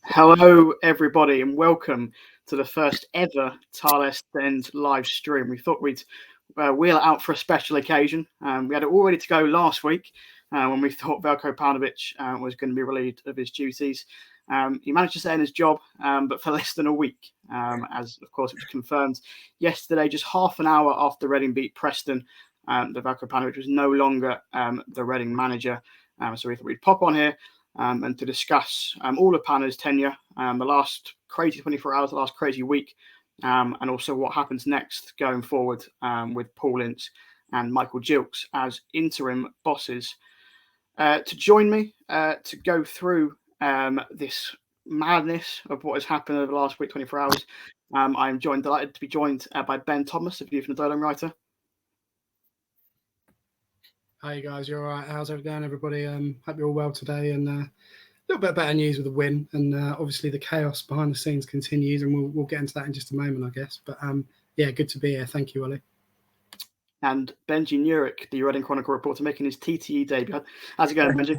Hello, everybody, and welcome to the first ever Tilehurst End live stream. We thought we'd wheel it out for a special occasion. We had it all ready to go last week when we thought Veljko Paunovic was going to be relieved of his duties. He managed to stay in his job, but for less than a week, as of course it was confirmed yesterday, just half an hour after Reading beat Preston. That Veljko Paunovic was no longer the Reading manager. So we thought we'd pop on here and to discuss all of Pauno's tenure, the last crazy 24 hours, the last crazy week, and also what happens next going forward with Paul Ince and Michael Gilkes as interim bosses. To join me to go through this madness of what has happened over the last week, 24 hours, I'm delighted to be joined by Ben Thomas, of View from the Dolan writer. Hi guys, you all right? How's it going, everybody? Hope you're all well today, and a little bit better news with the win, and obviously the chaos behind the scenes continues, and we'll get into that in just a moment, I guess. But yeah, good to be here. Thank you, Olly. And Benjy Nurick, the Reading Chronicle reporter, making his TTE debut. How's it going, Benjy?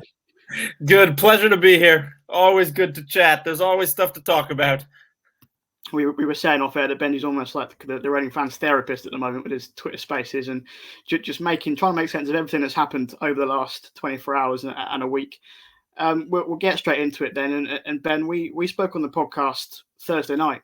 Good, pleasure to be here. Always good to chat. There's always stuff to talk about. We were saying off air that Benjy's almost like the Reading fans' therapist at the moment with his Twitter spaces and just trying to make sense of everything that's happened over the last 24 hours and a week. We'll get straight into it then. And Ben, we spoke on the podcast Thursday night,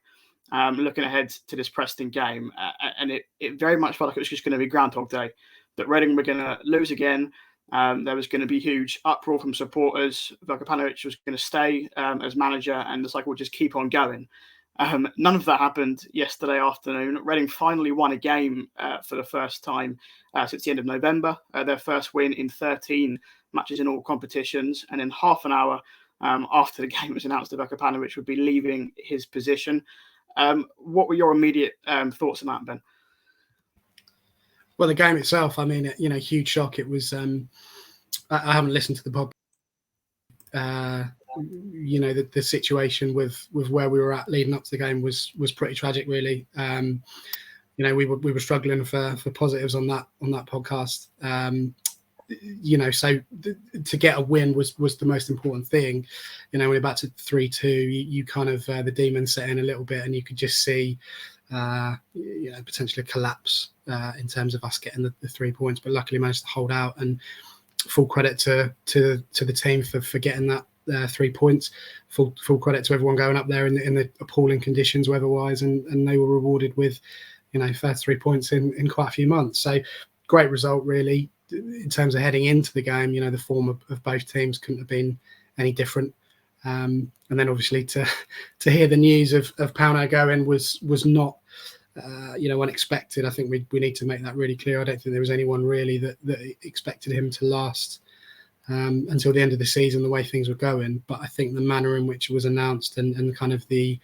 looking ahead to this Preston game, and it very much felt like it was just going to be Groundhog Day, that Reading were going to lose again. There was going to be huge uproar from supporters. Veljko Paunovic was going to stay as manager, and the cycle would just keep on going. None of that happened yesterday afternoon. Reading finally won a game for the first time since the end of November. Their first win in 13 matches in all competitions. And in half an hour after the game was announced that Veljko Paunovic would be leaving his position. What were your immediate thoughts on that, Ben? Well, the game itself, I mean, huge shock. It was. I haven't listened to the podcast. The situation with where we were at leading up to the game was pretty tragic, really. We were struggling for positives on that podcast. So to get a win was the most important thing. When we're back to 3-2, you kind of the demons set in a little bit, and you could just see potentially a collapse in terms of us getting the 3 points, but luckily managed to hold out. And full credit to the team for getting that 3 points. Full credit to everyone going up there in the appalling conditions weather-wise, and they were rewarded with first 3 points in quite a few months. So great result, really. In terms of heading into the game, the form of both teams couldn't have been any different. And then obviously to hear the news of Pauno going was not unexpected. I think we need to make that really clear. I don't think there was anyone really that expected him to last until the end of the season, the way things were going. But I think the manner in which it was announced and kind of the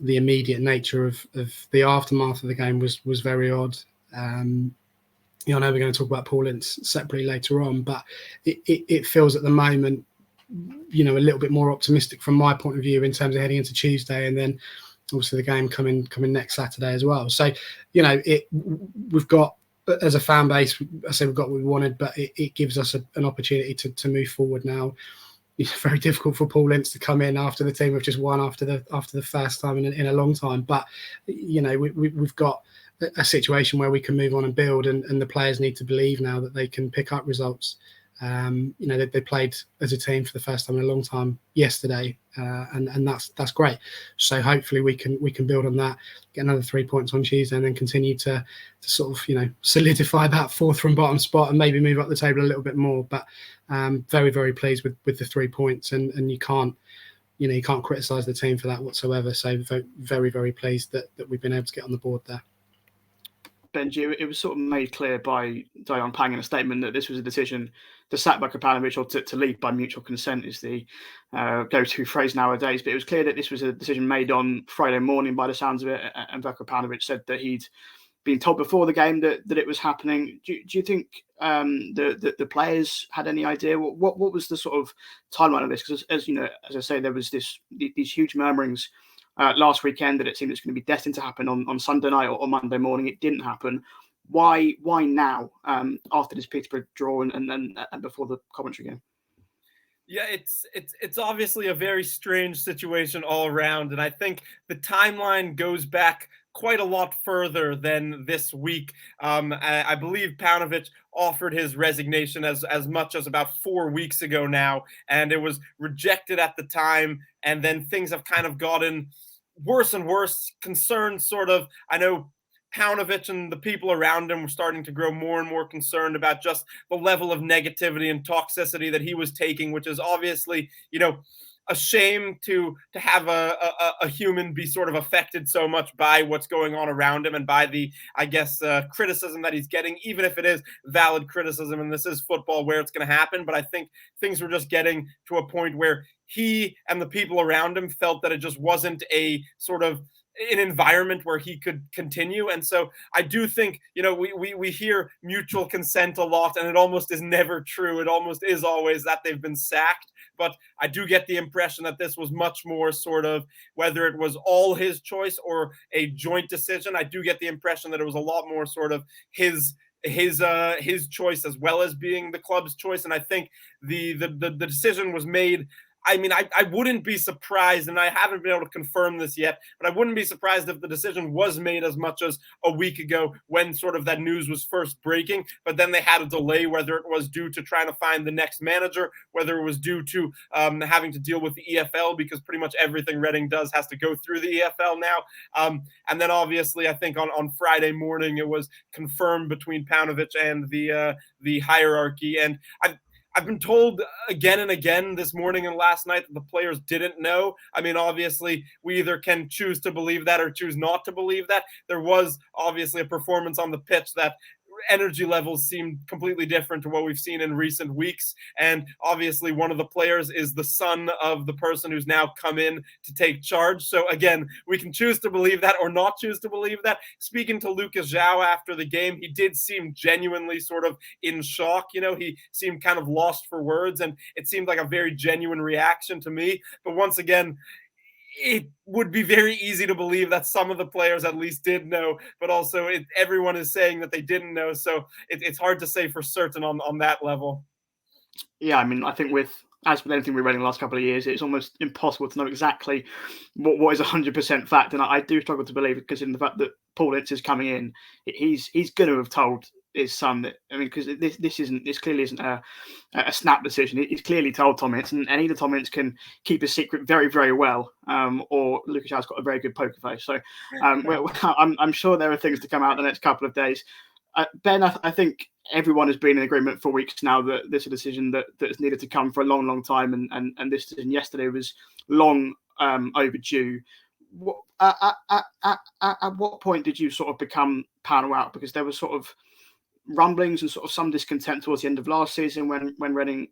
immediate nature of the aftermath of the game was very odd. I know we're going to talk about Paul Ince separately later on, but it feels at the moment, a little bit more optimistic from my point of view in terms of heading into Tuesday, and then obviously the game coming next Saturday as well. So, we've got, as a fan base, I say we've got what we wanted, but it gives us an opportunity to move forward now. It's very difficult for Paul Ince to come in after the team have just won after the first time in a long time. But we've got a situation where we can move on and build, and the players need to believe now that they can pick up results. They played as a team for the first time in a long time yesterday, and that's great. So hopefully we can build on that, get another 3 points on Tuesday, and then continue to sort of solidify that fourth from bottom spot and maybe move up the table a little bit more. But very, very pleased with the 3 points, and you can't criticise the team for that whatsoever. So very, very pleased that we've been able to get on the board there. Benjy, it was sort of made clear by Dion Pang in a statement that this was a decision to sack Veljko Paunovic, or to leave by mutual consent is the go-to phrase nowadays. But it was clear that this was a decision made on Friday morning by the sounds of it, and Veljko Paunovic said that he'd been told before the game that it was happening. Do you think the players had any idea? What was the sort of timeline of this? Because as I say, there was these huge murmurings last weekend that it seemed it's going to be destined to happen on Sunday night or Monday morning. It didn't happen. Why now, after this Peterborough draw and before the Coventry game? Yeah, it's obviously a very strange situation all around, and I think the timeline goes back quite a lot further than this week. I believe Paunovic offered his resignation as much as about 4 weeks ago now, and it was rejected at the time. And then things have kind of gotten worse and worse. Concerns, sort of. I know Paunovic and the people around him were starting to grow more and more concerned about just the level of negativity and toxicity that he was taking, which is obviously, a shame to have a human be sort of affected so much by what's going on around him and by the, I guess, criticism that he's getting, even if it is valid criticism, and this is football where it's going to happen. But I think things were just getting to a point where he and the people around him felt that it just wasn't a sort of an environment where he could continue. And so I do think, we hear mutual consent a lot, and it almost is never true. It almost is always that they've been sacked. But I do get the impression that this was much more sort of, whether it was all his choice or a joint decision, I do get the impression that it was a lot more sort of his choice as well as being the club's choice. And I think the decision was made. I mean, I wouldn't be surprised, and I haven't been able to confirm this yet, but I wouldn't be surprised if the decision was made as much as a week ago when sort of that news was first breaking, but then they had a delay, whether it was due to trying to find the next manager, whether it was due to having to deal with the EFL, because pretty much everything Reading does has to go through the EFL now. And then obviously, I think on Friday morning, it was confirmed between Paunovic and the hierarchy. And I've been told again and again this morning and last night that the players didn't know. I mean, obviously, we either can choose to believe that or choose not to believe that. There was obviously a performance on the pitch that energy levels seemed completely different to what we've seen in recent weeks. And obviously one of the players is the son of the person who's now come in to take charge. So again, we can choose to believe that or not choose to believe that. Speaking to Lucas João after the game, he did seem genuinely sort of in shock. He seemed kind of lost for words, and it seemed like a very genuine reaction to me. But once again, it would be very easy to believe that some of the players at least did know, but also everyone is saying that they didn't know. So it's hard to say for certain on that level. Yeah, I mean, I think as with anything we've read in the last couple of years, it's almost impossible to know exactly what is 100% fact. And I do struggle to believe, because in the fact that Paul Ince is coming in, he's going to have told his son that, I mean, because this clearly isn't a snap decision. He's clearly told Tom Ince, and either Tom Ince can keep a secret very, very well, or Lucas João's got a very good poker face. So I'm sure there are things to come out the next couple of days. Ben, I think everyone has been in agreement for weeks now that this is a decision that has needed to come for a long, long time, and this decision yesterday was long overdue. At what point did you sort of become Pauno out? Because there was sort of rumblings and sort of some discontent towards the end of last season when Reading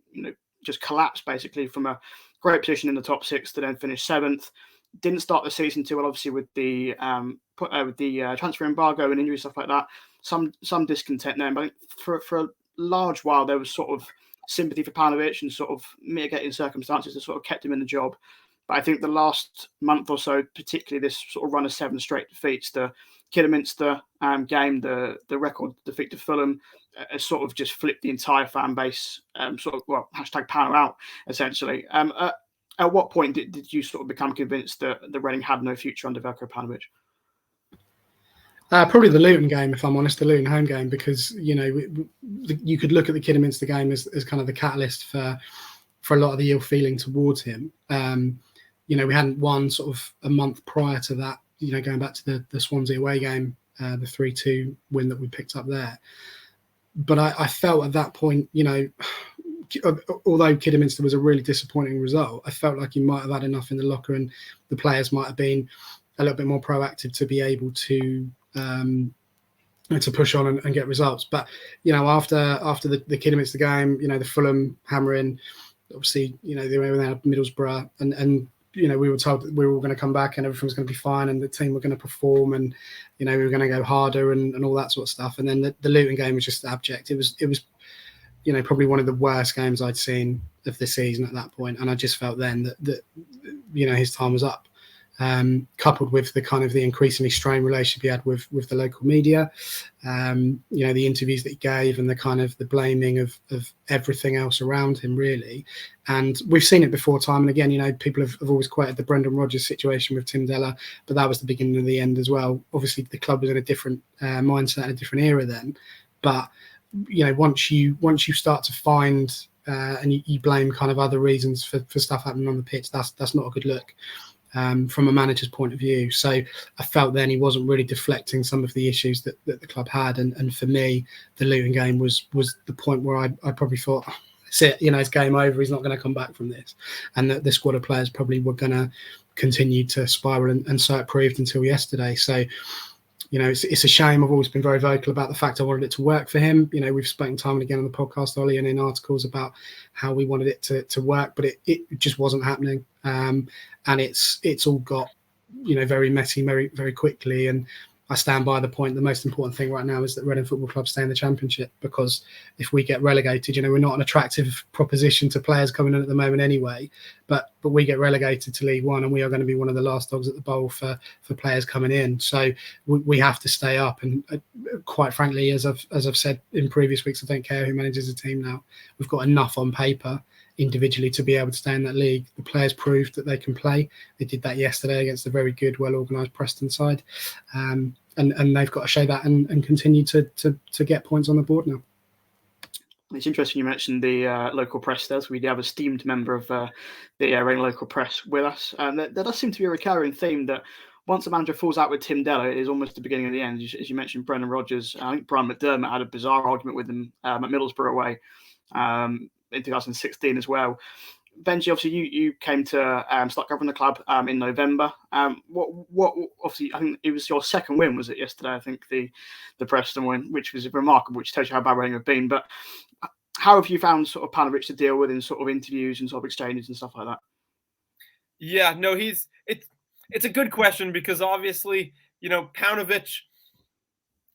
just collapsed basically from a great position in the top six to then finish seventh. Didn't start the season too well, obviously, with the transfer embargo and injury stuff like that. Some discontent there, but for a large while there was sort of sympathy for Paunovic and sort of mitigating circumstances that sort of kept him in the job. But I think the last month or so, particularly this sort of run of 7 straight defeats, the Kidderminster game, the record defeat to Fulham, has sort of just flipped the entire fan base, hashtag Pauno out, essentially. At what point did you sort of become convinced that the Reading had no future under Veljko Paunovic? Probably the Luton game, if I'm honest, the Luton home game, because you could look at the Kidderminster game as kind of the catalyst for a lot of the ill feeling towards him. We hadn't won sort of a month prior to that. Going back to the Swansea away game, the 3-2 win that we picked up there. But I felt at that point, although Kidderminster was a really disappointing result, I felt like he might have had enough in the locker, and the players might have been a little bit more proactive to be able to push on and get results. But after the Kidderminster game, the Fulham hammering, obviously, they were there at Middlesbrough, and we were told that we were all going to come back and everything was going to be fine and the team were going to perform, and we were going to go harder and all that sort of stuff. And then the Luton game was just abject. It was probably one of the worst games I'd seen of the season at that point, and I just felt then that his time was up. coupled with the increasingly strained relationship he had with the local media, the interviews that he gave, and the blaming of everything else around him, really. And we've seen it before time and again. People have always quoted the Brendan Rodgers situation with Tim Della, but that was the beginning of the end as well. Obviously, the club was in a different mindset, in a different era then. But once you start to find and you blame other reasons for stuff happening on the pitch, that's not a good look. From a manager's point of view. So I felt then he wasn't really deflecting some of the issues that the club had. And for me, the Luton game was the point where I probably thought, that's it, it's game over. He's not going to come back from this. And the squad of players probably were going to continue to spiral. And so it proved until yesterday. So, it's a shame. I've always been very vocal about the fact I wanted it to work for him. We've spoken time and again on the podcast, Ollie, and in articles about how we wanted it to work, but it just wasn't happening. And it's all got, very messy, very, very quickly. And I stand by the point. The most important thing right now is that Reading Football Club stay in the Championship, because if we get relegated, we're not an attractive proposition to players coming in at the moment anyway. But we get relegated to League One, and we are going to be one of the last dogs at the bowl for players coming in. So we have to stay up. And quite frankly, as I've said in previous weeks, I don't care who manages the team now. We've got enough on paper individually to be able to stay in that league. The players proved that they can play. They did that yesterday against a very good, well-organised Preston side. And they've got to show that and continue to get points on the board now. It's interesting you mentioned the local press there. So we do have a esteemed member of the Reading local press with us. There does seem to be a recurring theme that once a manager falls out with Tim Della, it is almost the beginning of the end. As you mentioned, Brendan Rodgers, I think Brian McDermott had a bizarre argument with him at Middlesbrough away in 2016 as well. Benjy, obviously you came to start covering the club in November. What obviously I think it was your second win, was it yesterday? I think the Preston win, which was remarkable, which tells you how bad Reading have been. But how have you found sort of Paunovic to deal with in sort of interviews and sort of exchanges and stuff like that? Yeah, no, it's a good question, because obviously, Paunovic,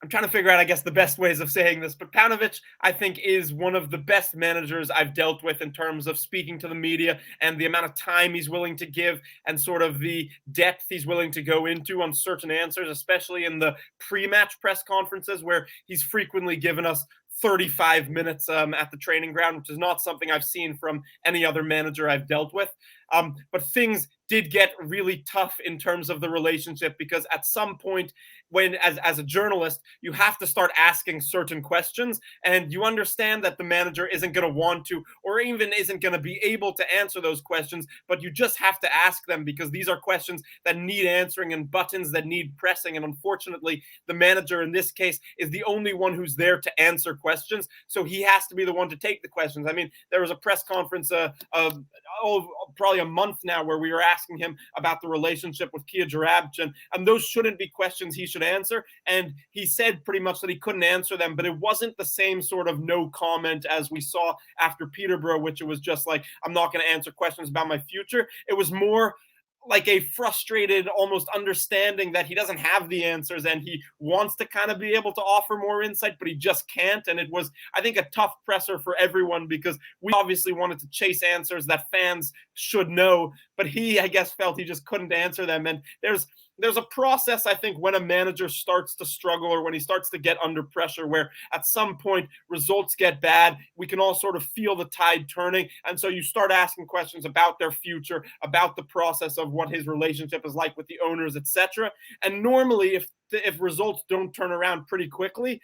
I'm trying to figure out, I guess, the best ways of saying this, but Paunovic, I think, is one of the best managers I've dealt with in terms of speaking to the media and the amount of time he's willing to give and sort of the depth he's willing to go into on certain answers, especially in the pre-match press conferences, where he's frequently given us 35 minutes at the training ground, which is not something I've seen from any other manager I've dealt with. But things did get really tough in terms of the relationship, because at some point, when as a journalist, you have to start asking certain questions, and you understand that the manager isn't going to want to, or even isn't going to be able to answer those questions, but you just have to ask them, because these are questions that need answering and buttons that need pressing. And unfortunately, the manager in this case is the only one who's there to answer questions, so he has to be the one to take the questions. I mean, there was a press conference probably a month now where we were asking him about the relationship with Kia Jarabchin, and those shouldn't be questions he should answer. And he said pretty much that he couldn't answer them, but it wasn't the same sort of no comment as we saw after Peterborough, which it was just like, I'm not going to answer questions about my future. It was more like a frustrated, almost understanding that he doesn't have the answers and he wants to kind of be able to offer more insight, but he just can't. And it was, I think, a tough presser for everyone, because we obviously wanted to chase answers that fans should know, but he, I guess, felt he just couldn't answer them. And there's a process, I think, when a manager starts to struggle or when he starts to get under pressure, where at some point results get bad. We can all sort of feel the tide turning. And so you start asking questions about their future, about the process of what his relationship is like with the owners, etc. And normally, if results don't turn around pretty quickly,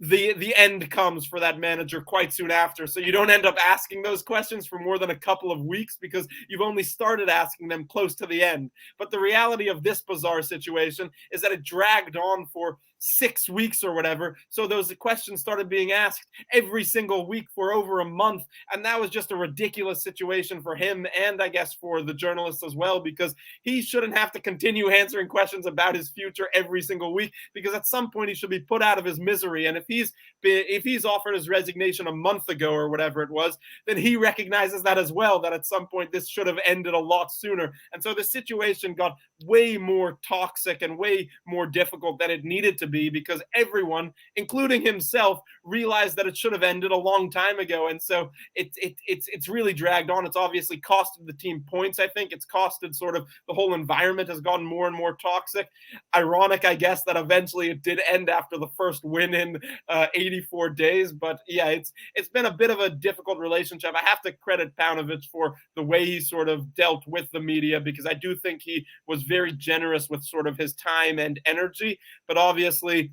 the end comes for that manager quite soon after. So you don't end up asking those questions for more than a couple of weeks, because you've only started asking them close to the end. But the reality of this bizarre situation is that it dragged on for 6 weeks or whatever. So those questions started being asked every single week for over a month. And that was just a ridiculous situation for him, and I guess for the journalists as well, because he shouldn't have to continue answering questions about his future every single week, because at some point he should be put out of his misery. And if he's offered his resignation a month ago or whatever it was, then he recognizes that as well, that at some point this should have ended a lot sooner. And so the situation got way more toxic and way more difficult than it needed to be, because everyone, including himself, realized that it should have ended a long time ago. And so it's really dragged on. It's obviously costed the team points. I think it's costed sort of the whole environment has gotten more and more toxic. Ironic, I guess, that eventually it did end after the first win in 84 days. But yeah, it's been a bit of a difficult relationship. I have to credit Paunovic for the way he sort of dealt with the media, because I do think he was very generous with sort of his time and energy. But obviously,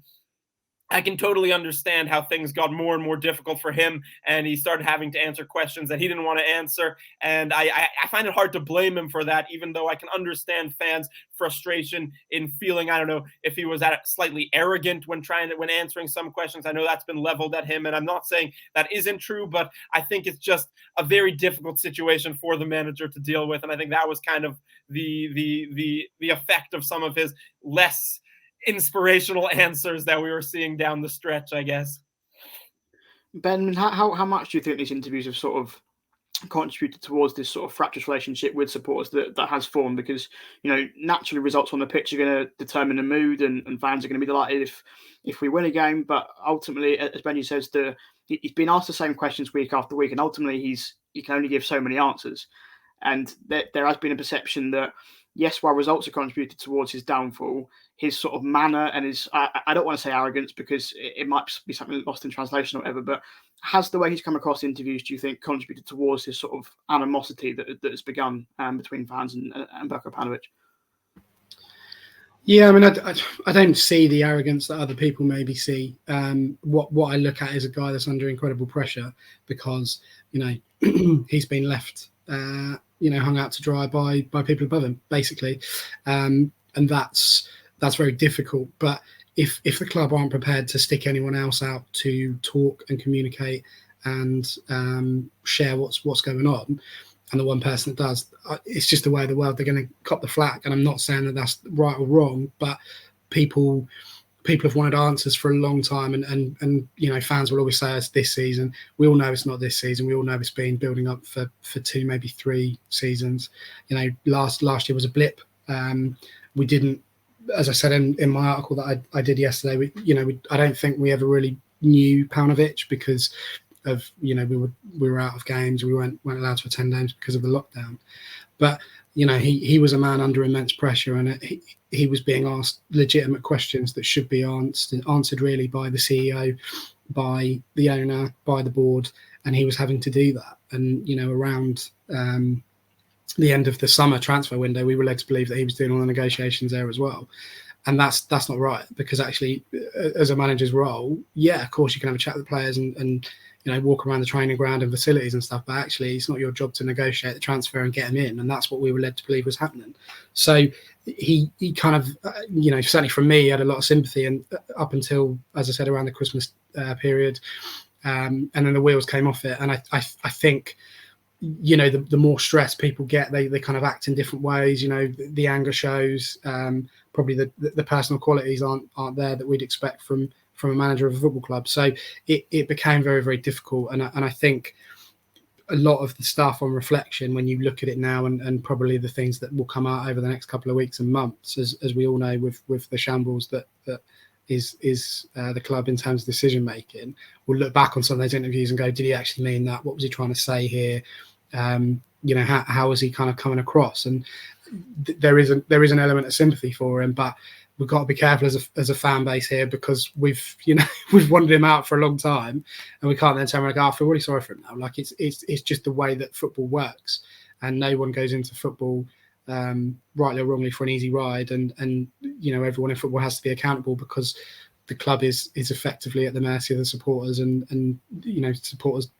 I can totally understand how things got more and more difficult for him, and he started having to answer questions that he didn't want to answer. And I find it hard to blame him for that, even though I can understand fans' frustration in feeling, I don't know, if he was slightly arrogant when answering some questions. I know that's been leveled at him, and I'm not saying that isn't true, but I think it's just a very difficult situation for the manager to deal with. And I think that was kind of the effect of some of his less inspirational answers that we were seeing down the stretch, I guess. Ben, how much do you think these interviews have sort of contributed towards this sort of fractious relationship with supporters that has formed? Because, you know, naturally results on the pitch are going to determine the mood, and fans are going to be delighted if we win a game. But ultimately, as Benjy says, he's been asked the same questions week after week, and ultimately he can only give so many answers. And there has been a perception that, yes, while results have contributed towards his downfall, his sort of manner and his, I don't want to say arrogance, because it might be something lost in translation or whatever, but has the way he's come across interviews, do you think, contributed towards this sort of animosity that has begun between fans and Veljko Paunovic? Yeah, I mean, I don't see the arrogance that other people maybe see. What I look at is a guy that's under incredible pressure, because, you know, he's been left hung out to dry by people above him, basically, and that's very difficult. But if the club aren't prepared to stick anyone else out to talk and communicate and share what's going on, and the one person that does, it's just the way of the world. They're going to cop the flak. And I'm not saying that that's right or wrong, but people have wanted answers for a long time, and you know, fans will always say it's this season. We all know it's not this season. We all know it's been building up for 2, maybe 3 seasons. You know, last year was a blip. We didn't, as I said in my article that I did yesterday, I don't think we ever really knew Paunovic, because of, you know, we were out of games. We weren't allowed to attend games because of the lockdown. But, you know, he was a man under immense pressure, and he was being asked legitimate questions that should be answered really by the CEO, by the owner, by the board, and he was having to do that. And, you know, around the end of the summer transfer window, we were led to believe that he was doing all the negotiations there as well. And that's not right, because actually, as a manager's role, yeah, of course you can have a chat with the players and you know, walk around the training ground and facilities and stuff, but actually it's not your job to negotiate the transfer and get him in. And that's what we were led to believe was happening. So he kind of, you know, certainly from me, had a lot of sympathy, and up until, as I said, around the Christmas period, and then the wheels came off it. And I think, you know, the more stress people get, they kind of act in different ways. You know, the anger shows, probably the personal qualities aren't there that we'd expect from a manager of a football club. So it became very, very difficult. And I think a lot of the stuff on reflection, when you look at it now, and probably the things that will come out over the next couple of weeks and months, as we all know, with the shambles that is the club in terms of decision making, we'll look back on some of those interviews and go, did he actually mean that? What was he trying to say here? You know, how was he kind of coming across? And there is an element of sympathy for him, but we've got to be careful as a fan base here, because we've wanted him out for a long time, and we can't then turn around and go, I feel really sorry for him now. Like it's just the way that football works, and no one goes into football rightly or wrongly for an easy ride, and you know, everyone in football has to be accountable, because the club is effectively at the mercy of the supporters, and you know, supporters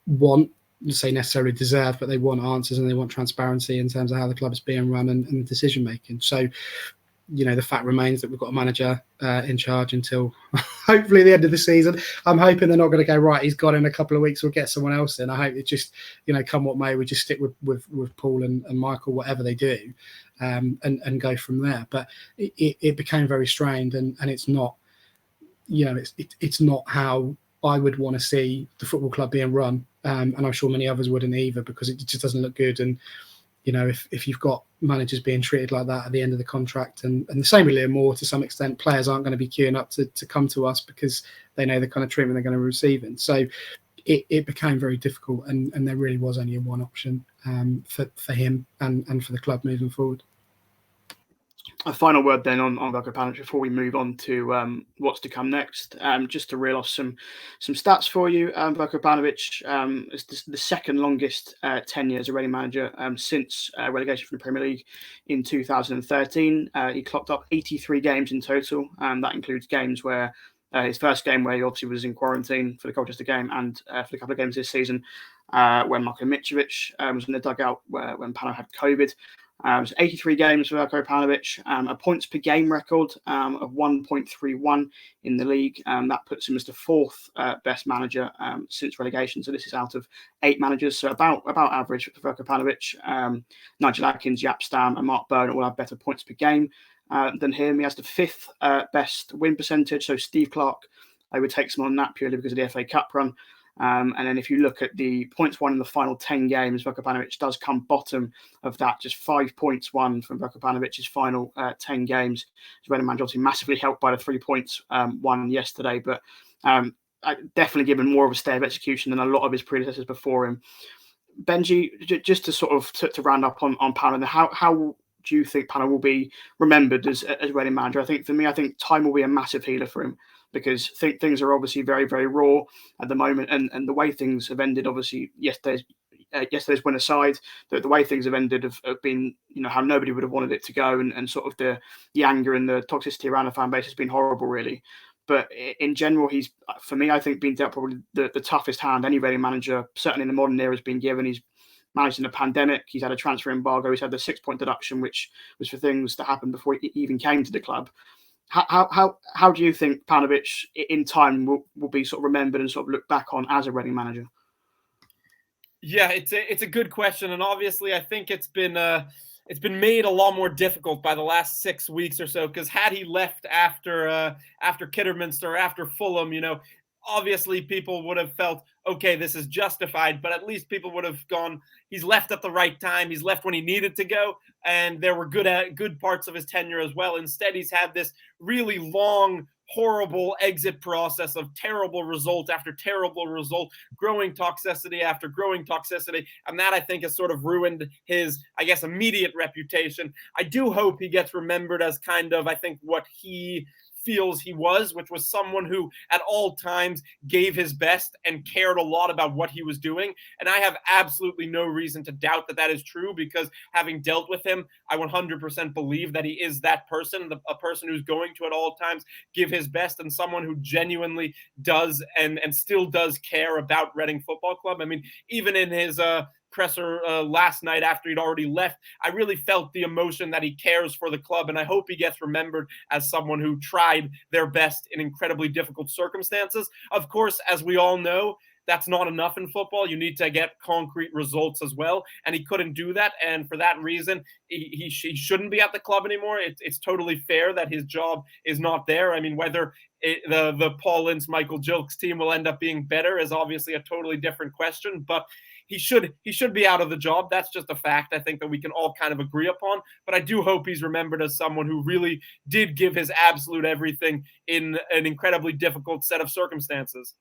want, say necessarily deserve, but they want answers and they want transparency in terms of how the club is being run and decision making. So, you know, the fact remains that we've got a manager in charge until hopefully the end of the season. I'm hoping they're not going to go, right, he's gone in a couple of weeks, we'll get someone else in. I hope it just, you know, come what may, we just stick with Paul and Michael, whatever they do, and go from there. But it became very strained, and it's not, you know, it's not how I would want to see the football club being run, and I'm sure many others wouldn't either, because it just doesn't look good. And if you've got managers being treated like that at the end of the contract, and the same with Liam Moore to some extent, players aren't going to be queuing up to come to us because they know the kind of treatment they're going to receive. And so it became very difficult, and there really was only one option for him and for the club moving forward. A final word then on Veljko Paunovic before we move on to what's to come next. Just to reel off some stats for you. Veljko Paunovic is the second longest tenure as a Reading manager since relegation from the Premier League in 2013. He clocked up 83 games in total, and that includes games where his first game where he obviously was in quarantine for the Colchester game, and for a couple of games this season when Marko Mitrovic was in the dugout when Pano had COVID. So 83 games for Veljko Paunovic, a points per game record of 1.31 in the league. That puts him as the fourth best manager since relegation. So this is out of 8 managers, so about average for Veljko Paunovic. Nigel Adkins, Jaap Stam, and Mark Byrne all have better points per game than him. He has the 5th best win percentage. So Steve Clarke overtakes him on that purely because of the FA Cup run. And then if you look at the points won in the final 10 games, Veljko Paunovic does come bottom of that, just 5 points won from Veljko Paunovic's final 10 games. Reading manager obviously massively helped by the 3 points won yesterday, but definitely given more of a stay of execution than a lot of his predecessors before him. Benjy, just to sort of to round up on Pauno, how do you think Pauno will be remembered as Reading manager? I think time will be a massive healer for him, because things are obviously very, very raw at the moment, and the way things have ended, obviously yesterday's win aside, the way things have ended have been, how nobody would have wanted it to go, and sort of the anger and the toxicity around the fan base has been horrible, really. But in general, he's, for me, I think, been dealt probably the toughest hand any Reading manager, certainly in the modern era, has been given. He's managed in a pandemic. He's had a transfer embargo. He's had the 6-point deduction, which was for things that happened before he even came to the club. How do you think Paunovic in time will be sort of remembered and sort of looked back on as a Reading manager? Yeah, it's a good question, and obviously I think it's been made a lot more difficult by the last 6 weeks or so, because had he left after Kidderminster, after Fulham, obviously people would have felt, okay, this is justified, but at least people would have gone, he's left at the right time, he's left when he needed to go, and there were good parts of his tenure as well. Instead, he's had this really long, horrible exit process of terrible result after terrible result, growing toxicity after growing toxicity, and that, I think, has sort of ruined his, I guess, immediate reputation. I do hope he gets remembered as kind of, I think, what he feels he was, which was someone who at all times gave his best and cared a lot about what he was doing. And I have absolutely no reason to doubt that is true, because having dealt with him, I 100% believe that he is that person, a person who's going to at all times give his best, and someone who genuinely does and still does care about Reading Football Club. I mean, even in his presser last night after he'd already left, I really felt the emotion that he cares for the club, and I hope he gets remembered as someone who tried their best in incredibly difficult circumstances. Of course, as we all know, that's not enough in football. You need to get concrete results as well, and he couldn't do that, and for that reason, he shouldn't be at the club anymore. It's totally fair that his job is not there. I mean, whether the Paul Ince, Michael Gilkes team will end up being better is obviously a totally different question, but he should be out of the job. That's just a fact, I think, that we can all kind of agree upon. But I do hope he's remembered as someone who really did give his absolute everything in an incredibly difficult set of circumstances.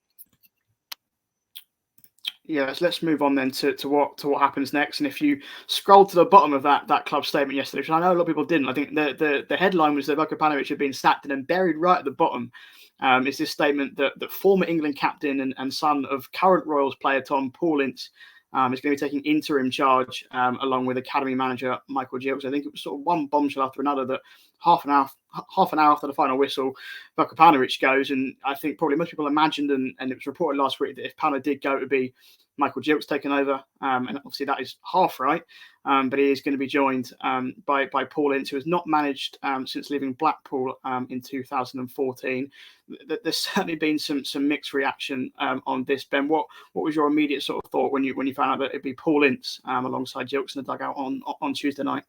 Yeah, so let's move on then to what happens next. And if you scroll to the bottom of that club statement yesterday, which I know a lot of people didn't, I think the headline was that Veljko Paunovic had been sacked, and then buried right at the bottom is this statement that former England captain and son of current Royals player Paul Ince is going to be taking interim charge along with academy manager Michael Gilkes. I think it was sort of one bombshell after another that half an hour after the final whistle, Veljko Paunovic goes, and I think probably most people imagined, and it was reported last week, that if Pauno did go, it would be Michael Gilkes taking over, and obviously that is half right, but he is going to be joined by Paul Ince, who has not managed since leaving Blackpool in 2014. There's certainly been some mixed reaction on this. Ben, what was your immediate sort of thought when you found out that it'd be Paul Ince alongside Gilkes in the dugout on Tuesday night?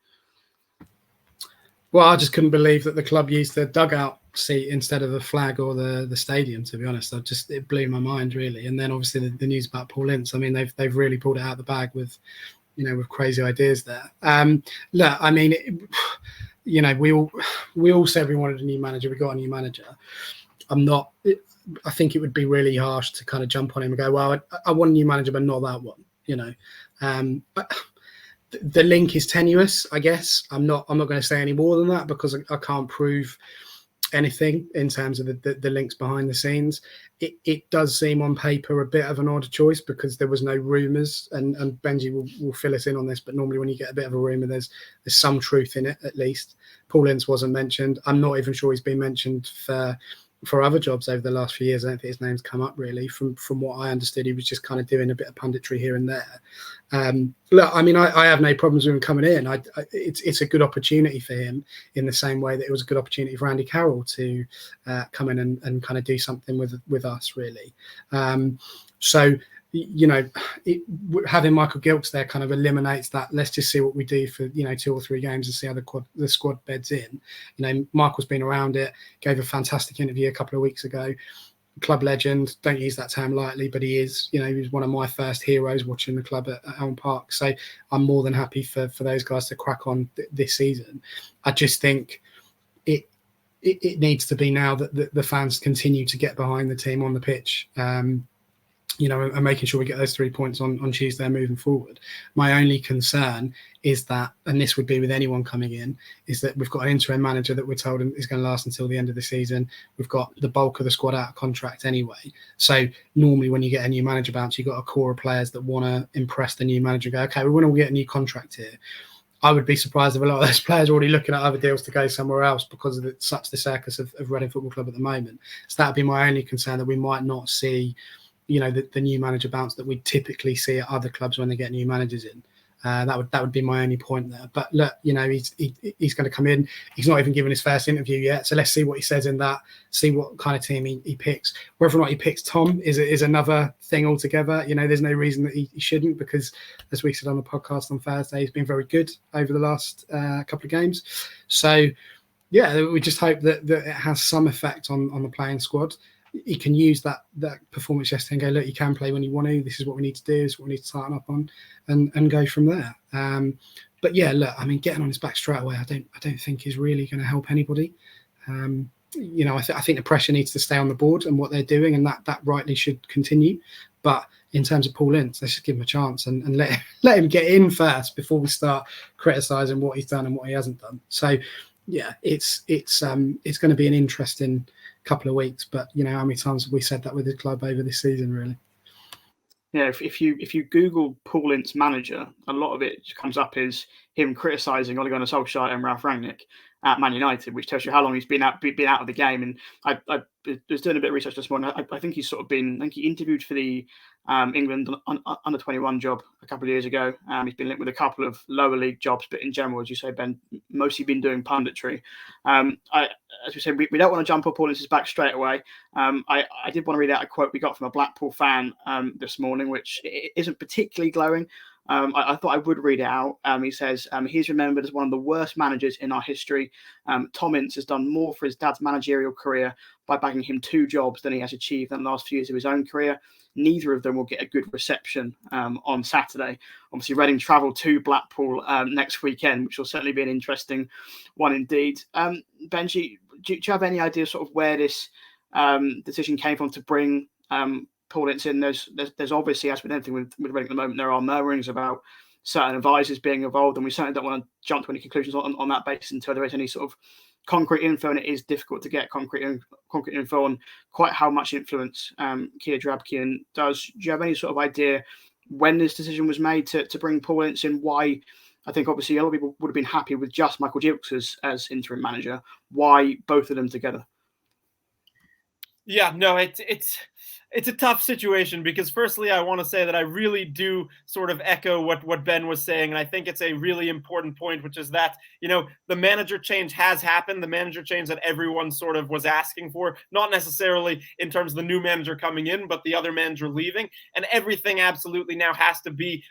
Well, I just couldn't believe that the club used the dugout seat instead of the flag or the stadium, to be honest. It blew my mind, really. And then obviously the news about Paul Ince, I mean, they've really pulled it out of the bag with with crazy ideas there. Look, I mean, we all said we wanted a new manager. We got a new manager. I think it would be really harsh to kind of jump on him and go, well, I want a new manager, but not that one, But the link is tenuous, I guess. I'm not going to say any more than that because I can't prove anything in terms of the links behind the scenes. It does seem on paper a bit of an odd choice because there was no rumours, and Benjy will fill us in on this, but normally when you get a bit of a rumour, there's some truth in it at least. Paul Ince wasn't mentioned. I'm not even sure he's been mentioned for other jobs over the last few years. I don't think his name's come up really. From what I understood, he was just kind of doing a bit of punditry here and there. Look, I mean, I have no problems with him coming in. It's a good opportunity for him in the same way that it was a good opportunity for Andy Carroll to come in and kind of do something with us, really. So, having Michael Gilkes there kind of eliminates that. Let's just see what we do for 2 or 3 games and see how the squad beds in. Michael's been around it, gave a fantastic interview a couple of weeks ago. Club legend, don't use that term lightly, but he is. He was one of my first heroes watching the club at Elm Park. So I'm more than happy for those guys to crack on this season. I just think it needs to be now that the fans continue to get behind the team on the pitch. And making sure we get those 3 points on Tuesday and moving forward. My only concern is that, and this would be with anyone coming in, is that we've got an interim manager that we're told is going to last until the end of the season. We've got the bulk of the squad out of contract anyway. So normally when you get a new manager bounce, you've got a core of players that want to impress the new manager and go, okay, we want to get a new contract here. I would be surprised if a lot of those players are already looking at other deals to go somewhere else because of such the circus of Reading Football Club at the moment. So that would be my only concern, that we might not see the new manager bounce that we typically see at other clubs when they get new managers in. That would be my only point there. But look, he's going to come in. He's not even given his first interview yet, so let's see what he says in that. See what kind of team he picks. Whether or not he picks Tom is another thing altogether. There's no reason that he shouldn't, because as we said on the podcast on Thursday, he's been very good over the last couple of games. So yeah, we just hope that it has some effect on the playing squad. He can use that performance yesterday and go, look, you can play when you want to. This is what we need to do. This is what we need to tighten up on, and go from there. But yeah, look, I mean, getting on his back straight away, I don't think is really going to help anybody. I think the pressure needs to stay on the board and what they're doing, and that rightly should continue. But in terms of Paul Ince, let's just give him a chance and let him get in first before we start criticising what he's done and what he hasn't done. So yeah, it's going to be an interesting couple of weeks, but how many times have we said that with the club over this season, really? Yeah, if you Google Paul Ince manager, a lot of it comes up as him criticising Ole Gunnar Solskjaer and Ralf Rangnick at Man United, which tells you how long he's been out of the game. And I was doing a bit of research this morning. I think he's he interviewed for the England under 21 job a couple of years ago. He's been linked with a couple of lower league jobs, but in general, as you say, Ben, mostly been doing punditry. As we said, we don't want to jump up Paul Ince's back straight away. I did want to read out a quote we got from a Blackpool fan this morning, which isn't particularly glowing. I thought I would read it out. He says, he's remembered as one of the worst managers in our history. Tom Ince has done more for his dad's managerial career by bagging him 2 jobs than he has achieved in the last few years of his own career. Neither of them will get a good reception on Saturday. Obviously, Reading travel to Blackpool next weekend, which will certainly be an interesting one indeed. Benjy, do you have any idea sort of where this decision came from to bring Paul Ince in? There's obviously, as with anything with Reading at the moment, there are murmurings about certain advisors being involved, and we certainly don't want to jump to any conclusions on that basis until there is any sort of concrete info, and it is difficult to get concrete info on quite how much influence Kia Drabkian does. Do you have any sort of idea when this decision was made to bring Paul Ince in? Why? I think obviously a lot of people would have been happy with just Michael Gilkes as interim manager. Why both of them together? Yeah, no, it's a tough situation because firstly, I want to say that I really do sort of echo what Ben was saying. And I think it's a really important point, which is that, the manager change has happened, the manager change that everyone sort of was asking for, not necessarily in terms of the new manager coming in, but the other manager leaving. And everything absolutely now has to be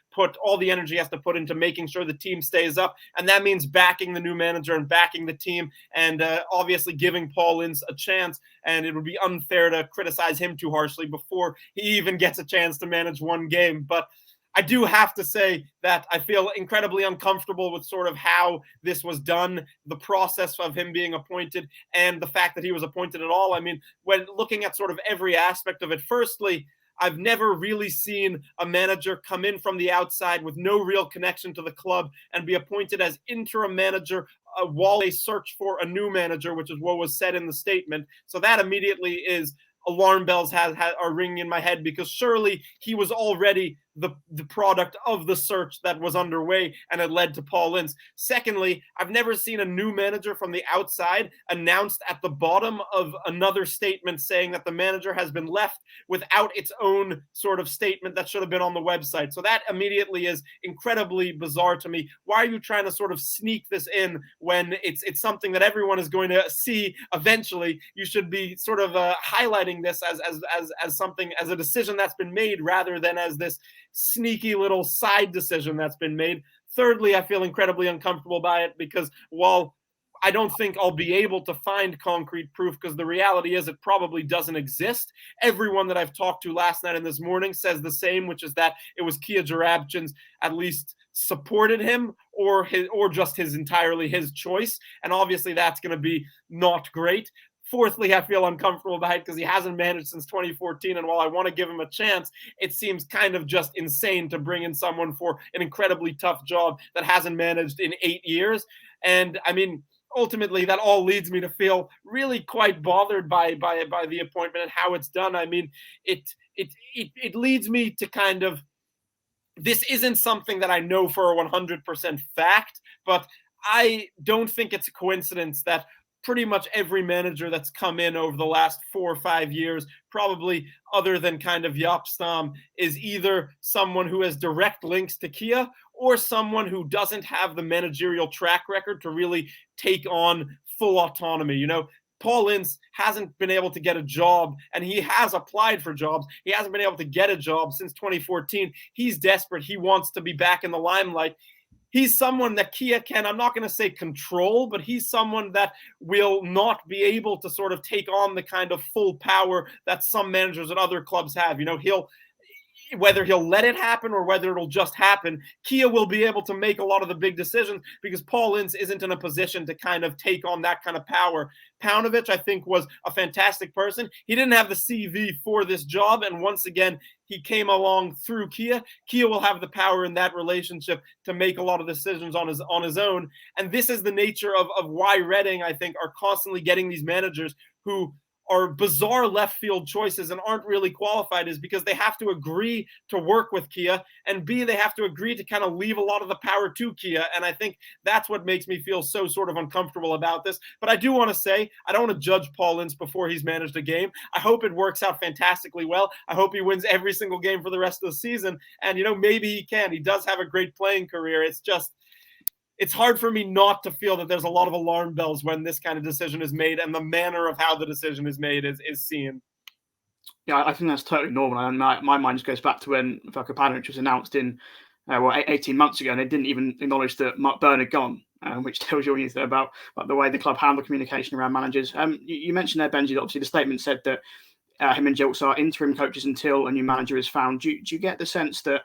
all the energy has to put into making sure the team stays up. And that means backing the new manager and backing the team and obviously giving Paul Ince a chance. And it would be unfair to criticize him too harshly before he even gets a chance to manage one game. But I do have to say that I feel incredibly uncomfortable with sort of how this was done, the process of him being appointed, and the fact that he was appointed at all. I mean, when looking at sort of every aspect of it, firstly, I've never really seen a manager come in from the outside with no real connection to the club and be appointed as interim manager while they search for a new manager, which is what was said in the statement. So that immediately is alarm bells are ringing in my head, because surely he was already the product of the search that was underway and it led to Paul Ince. Secondly, I've never seen a new manager from the outside announced at the bottom of another statement saying that the manager has been left without its own sort of statement that should have been on the website. So that immediately is incredibly bizarre to me. Why are you trying to sort of sneak this in when it's something that everyone is going to see eventually? You should be sort of highlighting this as something, as a decision that's been made, rather than as this sneaky little side decision that's been made. Thirdly, I feel incredibly uncomfortable by it, because while I don't think I'll be able to find concrete proof, because the reality is it probably doesn't exist. Everyone that I've talked to last night and this morning says the same, which is that it was Kia Joorabchian's at least supported him, or just entirely his choice. And obviously that's going to be not great. Fourthly, I feel uncomfortable about it because he hasn't managed since 2014. And while I want to give him a chance, it seems kind of just insane to bring in someone for an incredibly tough job that hasn't managed in 8 years. And I mean, ultimately, that all leads me to feel really quite bothered by the appointment and how it's done. I mean, it leads me to kind of, this isn't something that I know for a 100% fact, but I don't think it's a coincidence that pretty much every manager that's come in over the last 4 or 5 years, probably other than kind of Jaap Stam, is either someone who has direct links to Kia or someone who doesn't have the managerial track record to really take on full autonomy. You know, Paul Ince hasn't been able to get a job, and he has applied for jobs. He hasn't been able to get a job since 2014. He's desperate. He wants to be back in the limelight. He's someone that Kia can, I'm not going to say control, but he's someone that will not be able to sort of take on the kind of full power that some managers at other clubs have. You know, whether he'll let it happen or whether it'll just happen, Kia will be able to make a lot of the big decisions, because Paul Ince isn't in a position to kind of take on that kind of power. Paunovic, I think, was a fantastic person. He didn't have the CV for this job, and once again, he came along through Kia. Kia will have the power in that relationship to make a lot of decisions on his own. And this is the nature of why Reading, I think, are constantly getting these managers who are bizarre left field choices and aren't really qualified, is because they have to agree to work with Kia, and B, they have to agree to kind of leave a lot of the power to Kia. And I think that's what makes me feel so sort of uncomfortable about this. But I do want to say, I don't want to judge Paul Ince before he's managed a game. I hope it works out fantastically well. I hope he wins every single game for the rest of the season. And, you know, maybe he can. He does have a great playing career. It's hard for me not to feel that there's a lot of alarm bells when this kind of decision is made, and the manner of how the decision is made is seen. Yeah, I think that's totally normal. And my mind just goes back to when Veljko Paunovic was announced 18 months ago, and they didn't even acknowledge that Mark Byrne had gone, which tells you all you need about the way the club handle communication around managers. You mentioned there, Benjy, that obviously the statement said that him and Gilkes are interim coaches until a new manager is found. Do you get the sense that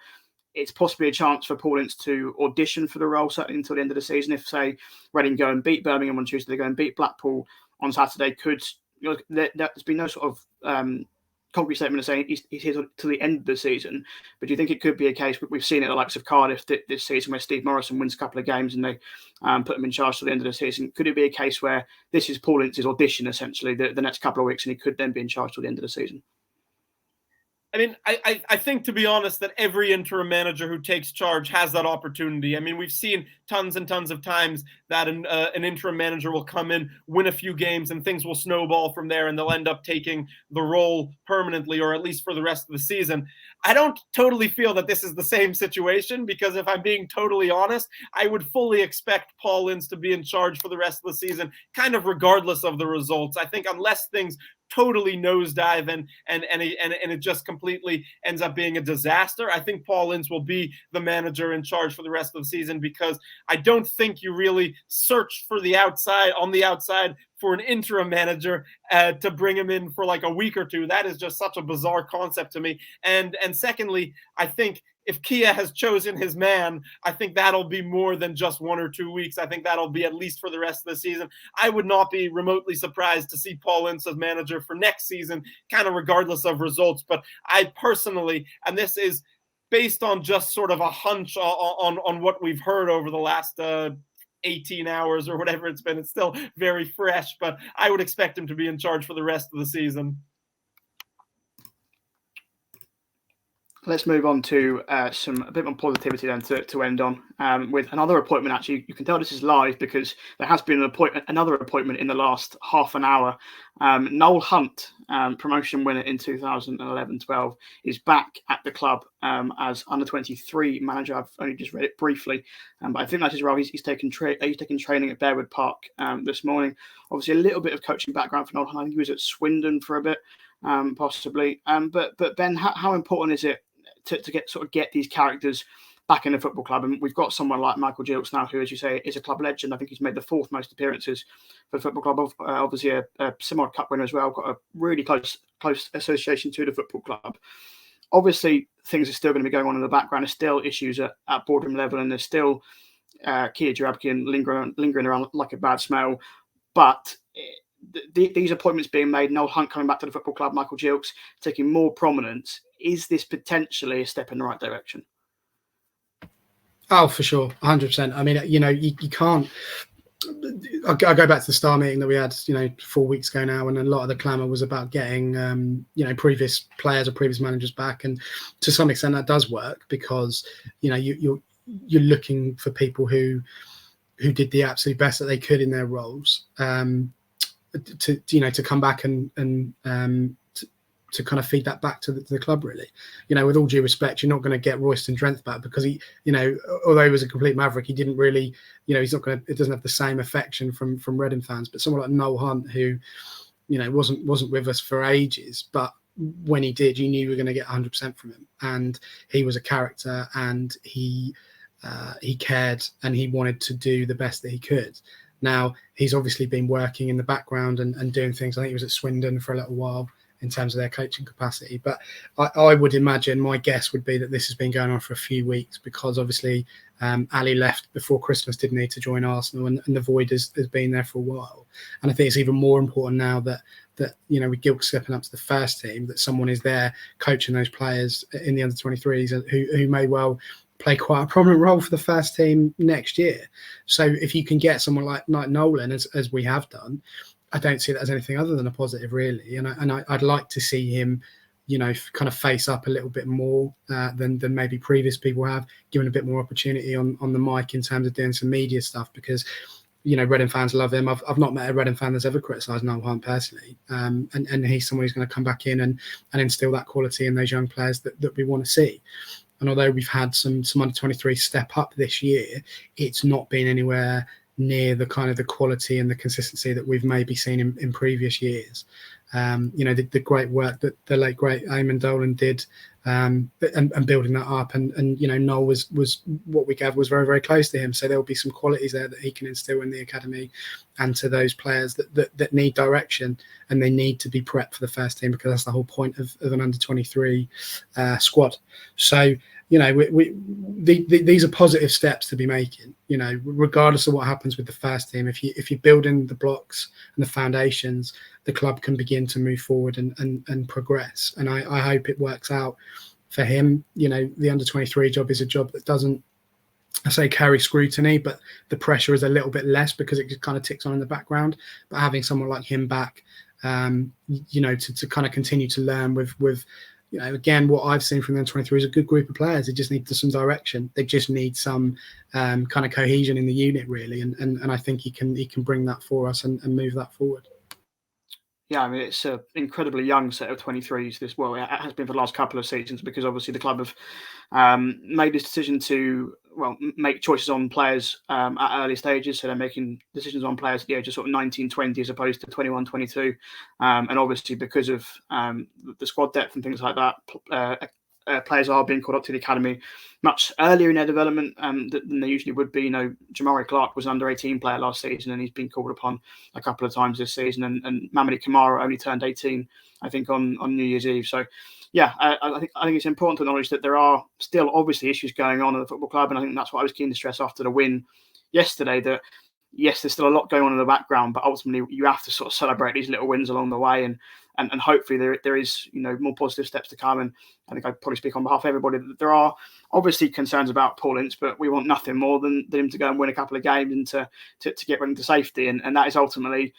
it's possibly a chance for Paul Ince to audition for the role, certainly until the end of the season? If, say, Reading go and beat Birmingham on Tuesday, they go and beat Blackpool on Saturday, there's been no sort of concrete statement of saying he's here to the end of the season. But do you think it could be a case, we've seen it at the likes of Cardiff this season, where Steve Morison wins a couple of games and they put him in charge till the end of the season? Could it be a case where this is Paul Ince's audition, essentially, the next couple of weeks, and he could then be in charge till the end of the season? I mean, I think, to be honest, that every interim manager who takes charge has that opportunity. I mean, we've seen tons and tons of times that an interim manager will come in, win a few games, and things will snowball from there, and they'll end up taking the role permanently, or at least for the rest of the season. I don't totally feel that this is the same situation, because if I'm being totally honest, I would fully expect Paul Ince to be in charge for the rest of the season, kind of regardless of the results. I think unless things totally nosedive and it just completely ends up being a disaster, I think Paul Ince will be the manager in charge for the rest of the season, because I don't think you really search on the outside for an interim manager to bring him in for like a week or two. That is just such a bizarre concept to me. And secondly, I think if Kia has chosen his man, I think that'll be more than just 1 or 2 weeks. I think that'll be at least for the rest of the season. I would not be remotely surprised to see Paul Ince as manager for next season, kind of regardless of results. But I personally, and this is based on just sort of a hunch on what we've heard over the last 18 hours or whatever it's been. It's still very fresh, but I would expect him to be in charge for the rest of the season. Let's move on to a bit more positivity then to end on with another appointment. Actually, you can tell this is live because there has been another appointment in the last half an hour. Noel Hunt, promotion winner in 2011-12, is back at the club as under-23 manager. I've only just read it briefly, but I think that's his role. He's taken training at Bearwood Park this morning. Obviously, a little bit of coaching background for Noel Hunt. I think he was at Swindon for a bit, possibly. But Ben, how important is it to get these characters back in the football club? And we've got someone like Michael Gilkes now, who, as you say, is a club legend. I think he's made the 4th most appearances for the football club. Obviously, a Simod Cup winner as well. Got a really close association to the football club. Obviously, things are still going to be going on in the background. There's still issues at boardroom level, and there's still Kia Joorabchian lingering around like a bad smell. But these appointments being made, Noel Hunt coming back to the football club, Michael Gilkes taking more prominence, is this potentially a step in the right direction? Oh, for sure, 100%. I mean, you can't. I go back to the Star meeting that we had, 4 weeks ago now, and a lot of the clamour was about getting, previous players or previous managers back, and to some extent that does work because, you're looking for people who did the absolute best that they could in their roles. To come back and to kind of feed that back to the club, really. With all due respect, you're not going to get Royston Drenthe back because he, although he was a complete maverick, he didn't really, he's not going to, it doesn't have the same affection from Reading fans. But someone like Noel Hunt, who, wasn't with us for ages, but when he did, you knew you were going to get 100% from him. And he was a character, and he cared, and he wanted to do the best that he could. Now, he's obviously been working in the background and doing things. I think he was at Swindon for a little while in terms of their coaching capacity. But I would imagine, my guess would be that this has been going on for a few weeks because obviously Ali left before Christmas, didn't he, to join Arsenal, and the void has been there for a while. And I think it's even more important now that with Gilkes stepping up to the first team, that someone is there coaching those players in the under-23s who may well play quite a prominent role for the first team next year. So if you can get someone like Nolan, as we have done, I don't see that as anything other than a positive, really. And I'd like to see him, kind of face up a little bit more than maybe previous people have, given a bit more opportunity on the mic in terms of doing some media stuff, because Reading fans love him. I've not met a Reading fan that's ever criticised Noel Hunt personally, and he's someone who's going to come back in and instill that quality in those young players that we want to see. And although we've had some under-23 step up this year, it's not been anywhere near the kind of the quality and the consistency that we've maybe seen in previous years. The great work that the late great Eamon Dolan did and building that up, and Noel was what we gathered was very, very close to him. So there'll be some qualities there that he can instill in the academy and to those players that need direction, and they need to be prepped for the first team, because that's the whole point of an under-23 squad. So these are positive steps to be making. Regardless of what happens with the first team, if you're building the blocks and the foundations, the club can begin to move forward and progress. And I hope it works out for him. The under-23 job is a job that doesn't, I say, carry scrutiny, but the pressure is a little bit less because it just kind of ticks on in the background. But having someone like him back, to kind of continue to learn with again, what I've seen from the under-23 is a good group of players. They just need some direction. They just need some kind of cohesion in the unit, really. And I think he can bring that for us and move that forward. Yeah, I mean, it's an incredibly young set of 23s. It has been for the last couple of seasons, because obviously the club have made this decision to make choices on players at early stages. So they're making decisions on players at the age of sort of 19, 20 as opposed to 21, 22. And obviously because of the squad depth and things like that, players are being called up to the academy much earlier in their development than they usually would be. Jamari Clark was an under-18 player last season, and he's been called upon a couple of times this season. And Mamadi Kamara only turned 18, I think, on New Year's Eve. So, yeah, I think it's important to acknowledge that there are still obviously issues going on at the football club, and I think that's what I was keen to stress after the win yesterday, that yes, there's still a lot going on in the background, but ultimately you have to sort of celebrate these little wins along the way, and hopefully there is more positive steps to come. And I think I'd probably speak on behalf of everybody that there are obviously concerns about Paul Ince, but we want nothing more than him to go and win a couple of games and to get running to safety, and that is ultimately,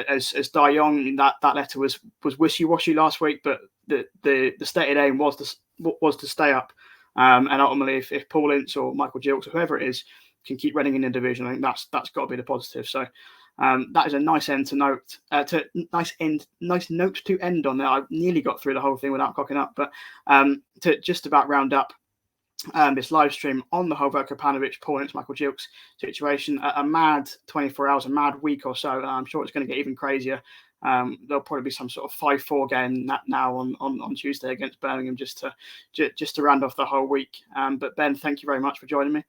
as Dai Yong, that letter was wishy-washy last week, but the stated aim was to stay up, and ultimately if Paul Ince or Michael Gilkes or whoever it is can keep running in the division, I think that's got to be the positive. So that is a nice end to note. Nice note to end on there. I nearly got through the whole thing without cocking up, but to just about round up this live stream on the whole Veljko Paunovic, Paul Ince, Michael Gilkes situation. A mad 24 hours, a mad week or so. I'm sure it's going to get even crazier. There'll probably be some sort of 5-4 game now on Tuesday against Birmingham just to round off the whole week. But Ben, thank you very much for joining me.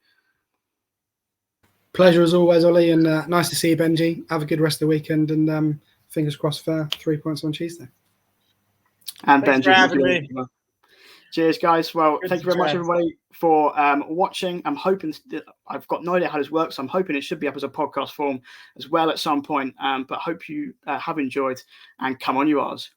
Pleasure as always, Ollie, and nice to see you, Benjy. Have a good rest of the weekend, and fingers crossed for 3 points on Tuesday. And Thanks Benjy, for having me. Cheers, guys. Well, Good thank you very much, chat. everybody, for watching. I'm hoping I've got no idea how this works. I'm hoping it should be up as a podcast form as well at some point. But hope you have enjoyed, and come on, you R's.